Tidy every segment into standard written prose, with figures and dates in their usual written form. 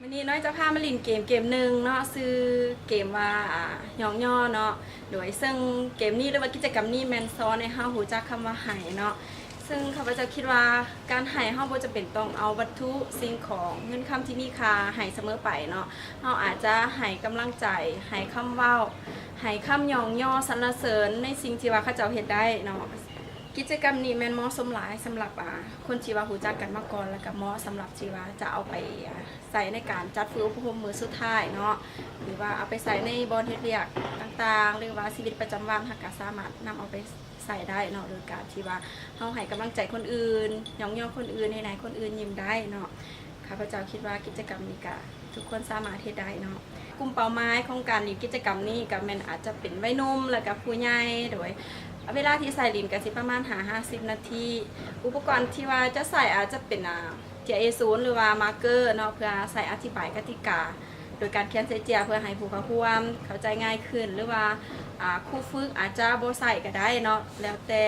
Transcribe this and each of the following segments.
วันนี้น้อยจะพามาเล่นเกมหนึ่งเนาะซื้อเกมว่าหยองย่อเนาะโดยซึ่งเกมนี้หรือว่ากิจกรรมนี้แมนซ้อนในห้าหูจักคำว่าไห่เนาะซึ่งข้าพเจ้าคิดว่าการไห่ห้าบ่จะเป็นต้องเอาวัตถุสิ่งของเงินคำที่มีค่าไห่เสมอไปเนาะเราอาจจะไห่กำลังใจไห่คำเว้าไห่คำหยองย่อสรรเสริญในสิ่งที่ว่าข้าเจ้าเฮ็ดได้เนาะกิจกรรมนี้แมนเหมาะสมหลายสำหรับคนที่ว่าหูจักกันมาก่อนแล้วก็เหมาะสำหรับที่ว่าจะเอาไปใส่ในการจัดฝึกอบรมมือสุดท้ายเนาะหรือว่าเอาไปใส่ในบอลเฮ็ดเวียกต่างๆหรือว่าชีวิตประจำวันหากก็สามารถนำเอาไปใส่ได้เนาะโดยการที่ว่าเฮาให้กำลังใจคนอื่นย่องคนอื่นให้นายคนอื่นยิ้มได้เนาะข้าพเจ้าคิดว่ากิจกรรมนี้ก็ทุกคนสามารถเฮ็ดได้เนาะกลุ่มเป้าหมายของการเล่นกิจกรรมนี้ก็แม่นอาจจะเป็นวัยรุ่นแล้วก็ผู้ใหญ่โดยเวลาที่ใส่ลินก็สิประมาณ50 นาทีอุปกรณ์ที่ว่าจะใส่อาจจะเป็นเจีย A0 หรือว่ามาร์กเกอร์เนาะเพื่อใส่อธิบายกติกาโดยการเขียนใส่เจียเพื่อให้ผู้เข้าร่วมเข้าใจง่ายขึ้นหรือว่าครูฝึกอาจจะบ่ใส่ก็ได้เนาะแล้วแต่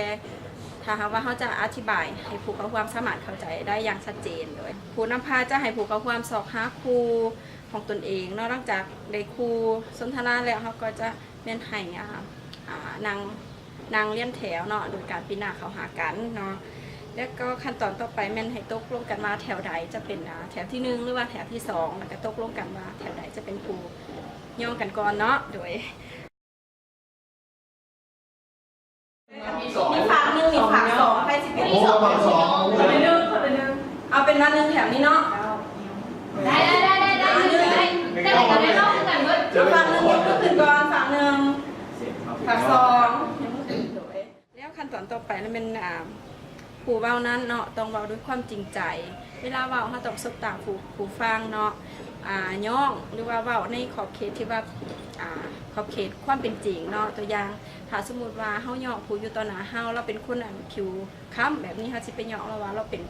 ถ้าหากว่าเขาจะอธิบายให้ผู้เข้าร่วมสามารถเข้าใจได้อย่างชัดเจนเลยผู้นำพาจะให้ผู้เข้าร่วมสอบหาครูของตนเองเนาะหลังจากได้ครูสนทนาแล้วเขาก็จะแม่นให้นางเลี้ยนแถวเนาะโดยการปีนหน้าเขาหากันเนาะแล้วก็ขั้นตอนต่อไปแม่นให้ตกลงกันมาแถวใดจะเป็นแถวที่1หรือว่าแถวที่2แล้วก็ตกลงกันว่าแถวใดจะเป็นครูย่องกันก่อนเนาะโดยมีฝาก1มีฝาก2ไปสิเป็นที่2คนละ1เอาเป็นมา1แถวนี้เนาะได้กันได้เล่ากันว่าฝาก1ยังก็ขึ้นก่อนฝาก1ฝาก2ยังขึ้นโดยแล้วขั้นตอนต่อไปนั้นเป็นผู้เว้านั้นเนาะต้องเว้าด้วยความจริงใจเวลาเว้าเขาต้องสบตาผู้ฟังเนาะย่องหรือว่าเว้าในขอบเขตที่ว่าขอบเขตความเป็นจริงเนาะตัวอย่างถ้าสมมุติว่าเฮาย่องผู้อยู่ต่อหน้าเฮาเราเป็นคนผิวค้ำแบบนี้เฮาสิไปย่องเราว่าเราเป็น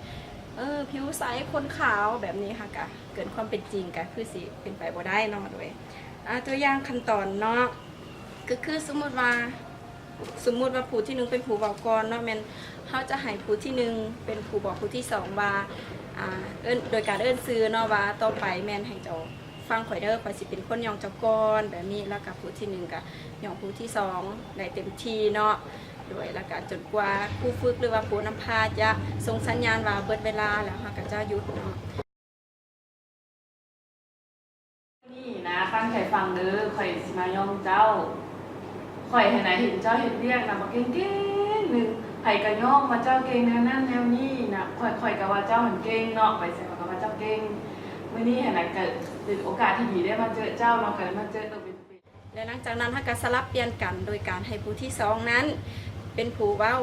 ผิวใสคนขาวแบบนี้ค่ะกะเกินความเป็นจริงกะคือสิเป็นไปบ่ได้เนาะโดยตัวอย่างขั้นตอนเนาะก็คือสมมุติว่าผู้ที่1เป็นผู้บอกก่อนเนาะแม่นเขาจะให้ผู้ที่1เป็นผู้บอกผู้ที่2ว่าโดยการซื้อเนาะว่าต่อไปแม่นให้เจ้าฟังข่อยเด้อข่อยสิเป็นคนยองเจ้าก่อนแบบนี้แล้วกับผู้ที่1ก็ยองผู้ที่2ได้เต็มที่เนาะโดยแล้วก็จนกว่าผู้ฝึกหรือว่าผู้นำพาจะส่งสัญญาณว่าเบิดเวลาแล้วเขาก็จะหยุดเนาะนี่นะตั้งใจฟังเด้อข่อยสิมายองเจ้าข่อยเห็นไหนเห็นเจ้าเห็นเรียกนะมาเก่งๆหนึ่งไผ่กระย่องมาเจ้าเก่งแนวนั่นแนวนี้นะข่อยกับว่าเจ้าเห็นเก่งเนาะไปใส่กับว่าเจ้าเก่งเมื่อนี้เห็นไหนเกิดโอกาสที่ดีได้มาเจอเจ้าเราเกิดมาเจอตัวเป็นและหลังจากนั้นถ้าก็สลับเปลี่ยนกันโดยการให้ผู้ที่2นั้นเป็นผู้ว่า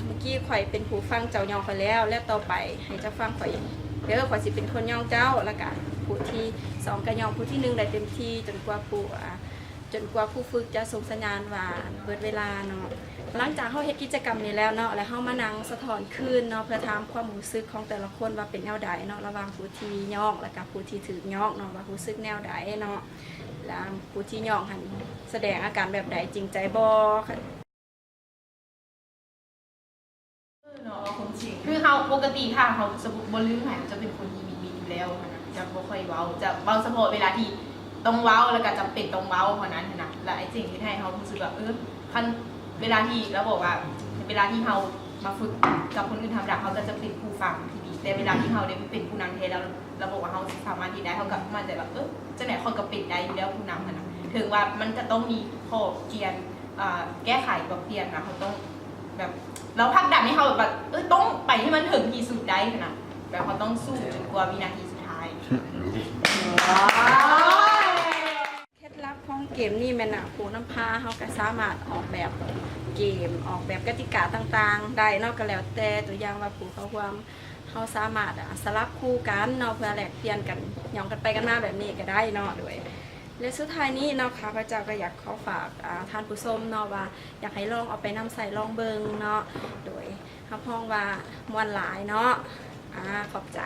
เมื่อกี้ข่อยเป็นผู้ฟังเจ้ายองไปแล้วต่อไปให้เจ้าฟังข่อยเด้อข่อยสิเป็นคนยองเจ้าแล้วก็ผู้ที่2ก็ยองผู้ที่1ได้เต็มที่จนกว่าผู้ฝึกจะส่งสัญญาณว่าเบิดเวลาเนาะหลังจากเขาเฮ็ดกิจกรรมนี้แล้วเนาะแล้วเขามานั่งสะท้อนคืนเนาะเพื่อถามความรู้สึกของแต่ละคนว่าเป็นแนวใดเนาะระหว่างผู้ที่ย่องและกับผู้ที่ถือย่องเนาะว่ารู้สึกแนวใดเนาะแล้วผู้ที่ย่องหันแสดงอาการแบบใดจริงใจบ่เนาะคนจริงคือเขาปกติถ้าเขาสมมติบนลืมหายจะเป็นคนมีอยู่แล้วนะจะบ่ค่อยเว้าจะเว้าเฉพาะเวลาที่ต้องเว้าแล้วก็จำเป็นต้องเว้าเพราะนั้นนะและไอ้สิ่งที่ให้เขารู้สึกว่าคันเวลาที่เราบอกว่าเวลาที่เขามาฝึกกับคนอื่นทำดักเขาก็จะเป็นผู้ฟังที่ดีแต่เวลาที่เขาได้เป็นผู้นำเทแล้วเราบอกว่าเขาสามารถที่ได้เขากับมันแต่แบบจะไหนคนก็เป็นได้อยู่แล้วผู้นำนะถึงว่ามันจะต้องมีข้อเกียนแก้ไขแบบเปลี่ยนนะเขาต้องแบบเราพักดันให้เขาแบบต้องไปให้มันถึงที่สุดได้นะแบบเขาต้องสู้จนกว่าวินาทีสุดท้ายเคล็ดลับของเกมนี้แม่นผู้นำพาเขาก็สามารถออกแบบเกมออกแบบกติกาต่างๆได้นอกก็แล้วแต่ตัวอย่างว่าผู้เขาความเขาสามารถสลับคู่กันเนาะเพื่อแลกเปลี่ยนกันย่องกันไปกันมาแบบนี้ก็ได้เนาะด้วยและสุดท้ายนี้เนาะค่ะพระเจ้าก็อยากขอฝากท่านผู้ชมเนาะว่าอยากให้ลองเอาไปนำใส่ลองเบิงเนาะโดยรับรองว่ามวลหลายเนาะขอบใจ